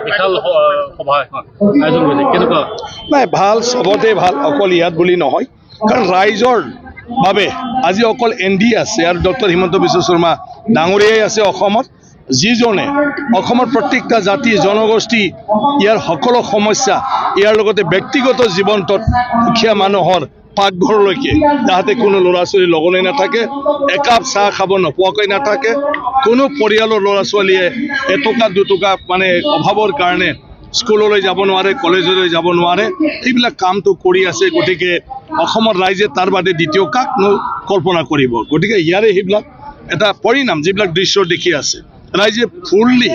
বিশাল সভা আয়োজন কৰিছে কেনেকুৱা নাই ভাল সবতে ভাল অকল ইয়াত বুলি নহয় কাৰণ ৰাইজৰ বাবে আজি অকল এনডি আছে আৰু ডক্টৰ হিমন্ত বিশ্ব শৰ্মা ডাঙৰীয়াই আছে অসমত যিজনে অসমৰ প্ৰত্যেকটা জাতি জনগোষ্ঠী ইয়াৰ সকলো সমস্যা ইয়াৰ লগতে ব্যক্তিগত জীৱনটোত দুখীয়া মানুহৰ পাকঘৰলৈকে যাতে কোনো ল'ৰা ছোৱালী লগলৈ নাথাকে একাপ চাহ খাব নোপোৱাকৈ নাথাকে কোনো পৰিয়ালৰ ল'ৰা ছোৱালীয়ে এটকা দুটকা মানে অভাৱৰ কাৰণে স্কুললৈ যাব নোৱাৰে কলেজলৈ যাব নোৱাৰে এইবিলাক কামটো কৰি আছে গতিকে অসমৰ ৰাইজে তাৰ বাদে দ্বিতীয় কাকনো কল্পনা কৰিব গতিকে ইয়াৰে সেইবিলাক এটা পৰিণাম যিবিলাক দৃশ্য দেখি আছে ৰাইজে ফুললি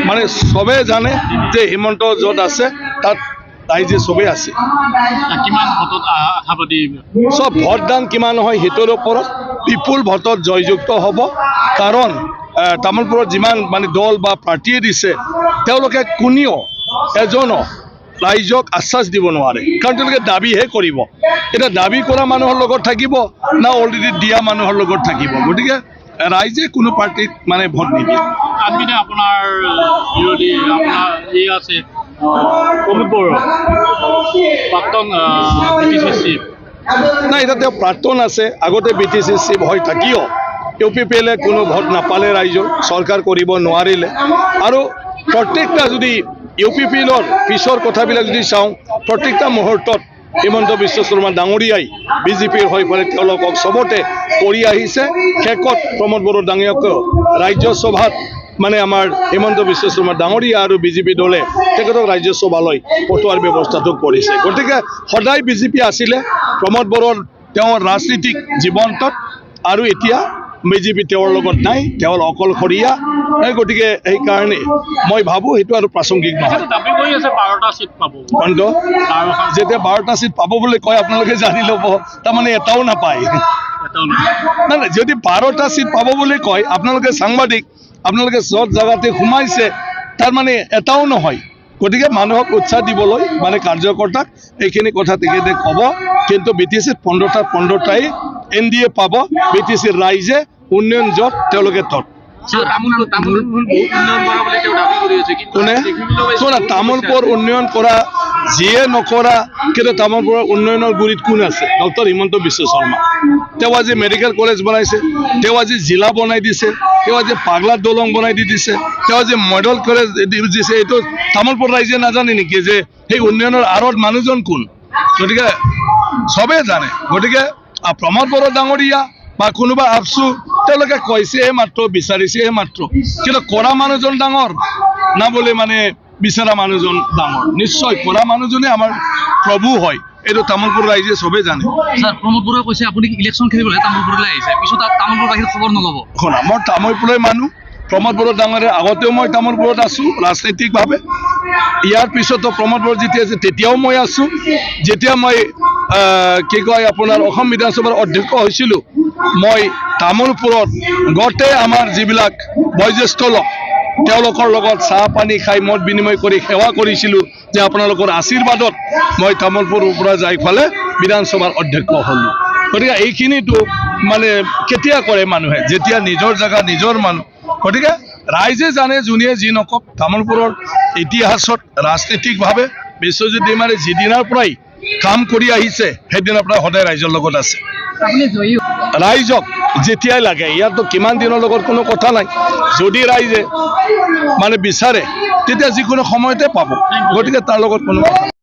মানে সবে জানে যে হিমন্ত য'ত আছে তাত ৰাইজে সবে আছে কিমান ভোটত আশাবাদী সব ভোটদান কিমান হয় সেইটোৰ ওপৰত বিপুল ভোটত জয়যুক্ত হ'ব কাৰণ তামোলপুৰত যিমান মানে দল বা পাৰ্টিয়ে দিছে তেওঁলোকে কোনেও এজনো ৰাইজক আশ্বাস দিব নোৱাৰে কাৰণ তেওঁলোকে দাবীহে কৰিব এটা দাবী কৰা মানুহৰ লগত থাকিব না অলৰেডি দিয়া মানুহৰ লগত থাকিব গতিকে ৰাইজে কোনো পাৰ্টিত মানে ভোট নিদিয়ে আনপিনে আপোনাৰ বিৰোধী আপোনাৰ এই আছে প্ৰমোদ বড়ো প্ৰাক্তন BTC চিফ নাই এতিয়া তেওঁ প্ৰাক্তন আছে আগতে BTC চিফ হৈ থাকিও UPPL কোনো ভোট নাপালে ৰাইজৰ চৰকাৰ কৰিব নোৱাৰিলে আৰু প্ৰত্যেকটা যদি UPPLৰ পিছৰ কথাবিলাক যদি চাওঁ প্ৰত্যেকটা মুহূৰ্তত হিমন্ত বিশ্ব শৰ্মা ডাঙৰীয়াই বিজেপিৰ হৈ পেলাই তেওঁলোকক চবতে কৰি আহিছে শেষত প্ৰমোদ বড়ো ডাঙৰীয়াক ৰাজ্যসভাত মানে আমাৰ হিমন্ত বিশ্ব শৰ্মা ডাঙৰীয়া আৰু বিজেপি দলে তেখেতক ৰাজ্যসভালৈ পঠোৱাৰ ব্যৱস্থাটো কৰিছে গতিকে সদায় বিজেপি আছিলে প্ৰমোদ বড়োৰ তেওঁৰ ৰাজনীতিক জীৱনটোত আৰু এতিয়া বিজেপি তেওঁৰ লগত নাই তেওঁৰ অকলশৰীয়া গতিকে সেইকাৰণে মই ভাবোঁ সেইটো আৰু প্ৰাসংগিক নহয় দাবী কৰি আছে 12টা চিট পাব কিন্তু যেতিয়া 12টা চিট পাব বুলি কয় আপোনালোকে জানি ল'ব তাৰমানে এটাও নাপায় নাই নাই যদি 12টা চিট পাব বুলি কয় আপোনালোকে সাংবাদিক আপোনালোকে য'ত জাগাতে সোমাইছে তাৰমানে এটাও নহয় গতিকে মানুহক উৎসাহ দিবলৈ মানে কাৰ্যকৰ্তাক এইখিনি কথা তেখেতে ক'ব কিন্তু BTCত 15টাই NDA পাব BTCৰ ৰাইজে উন্নয়ন য'ত তেওঁলোকে তত তামোলপুৰ উন্নয়ন কৰা যিয়ে নকৰা কিন্তু তামোলপুৰৰ উন্নয়নৰ গুৰিত কোন আছে ডক্টৰ হিমন্ত বিশ্ব শৰ্মা তেওঁ আজি মেডিকেল কলেজ বনাইছে তেওঁ আজি জিলা বনাই দিছে তেওঁ আজি পাগলা দলং বনাই দি দিছে তেওঁ আজি মডেল কলেজ দিছে এইটো তামোলপুৰ ৰাইজে নাজানে নেকি যে সেই উন্নয়নৰ আঁৰত মানুহজন কোন গতিকে সবে জানে গতিকে প্ৰমোদ বড়ো ডাঙৰীয়া বা কোনোবা আপচু তেওঁলোকে কৈছেহে মাত্ৰ বিচাৰিছেহে মাত্ৰ কিন্তু কৰা মানুহজন ডাঙৰ না বোলে মানে বিচাৰা মানুহজন ডাঙৰ নিশ্চয় কৰা মানুহজনে আমাৰ প্ৰভু হয় এইটো তামোলপুৰ ৰাইজে সবে জানে স্যাৰ প্ৰমোদ বড়োয়ে কৈছে আপুনি ইলেকশন খেলিবলৈ তামোলপুৰলৈ আহিছে পিছত তামোলপুৰ বাহিৰত খবৰ নল'ব শুনা মই তামোলপুৰলৈ মানুহ প্ৰমোদ বড়ো ডাঙৰীয়া আগতেও মই তামোলপুৰত আছোঁ ৰাজনৈতিকভাৱে ইয়াৰ পিছতো প্ৰমোদ বড়ো যেতিয়া আছে তেতিয়াও মই আছোঁ যেতিয়া মই কি কয় আপোনাৰ অসম বিধানসভাৰ অধ্যক্ষ হৈছিলোঁ মই তামোলপুৰত গোটেই আমাৰ যিবিলাক বয়োজ্যেষ্ঠ লোক তেওঁলোকৰ লগত চাহ পানী খাই মত বিনিময় কৰি সেৱা কৰিছিলোঁ যে আপোনালোকৰ আশীৰ্বাদত মই তামোলপুৰৰ পৰা যাই ফালে বিধানসভাৰ অধ্যক্ষ হ'লোঁ গতিকে এইখিনিতো মানে কেতিয়া কৰে মানুহে যেতিয়া নিজৰ জেগা নিজৰ মানুহ গতিকে ৰাইজে জানে যোনে যি নকওক তামোলপুৰৰ ইতিহাসত ৰাজনৈতিকভাৱে বিশ্বজিৎ দৈমাৰে যিদিনাৰ পৰাই কাম কৰি আহিছে সেইদিনাৰ পৰা সদায় ৰাইজৰ লগত আছে ৰাইজক যেতিয়াই লাগে ইয়াতো কিমান দিনৰ লগত কোনো কথা নাই যদি ৰাইজে মানে বিচাৰে তেতিয়া যিকোনো সময়তে পাব গতিকে তাৰ লগত কোনো কথা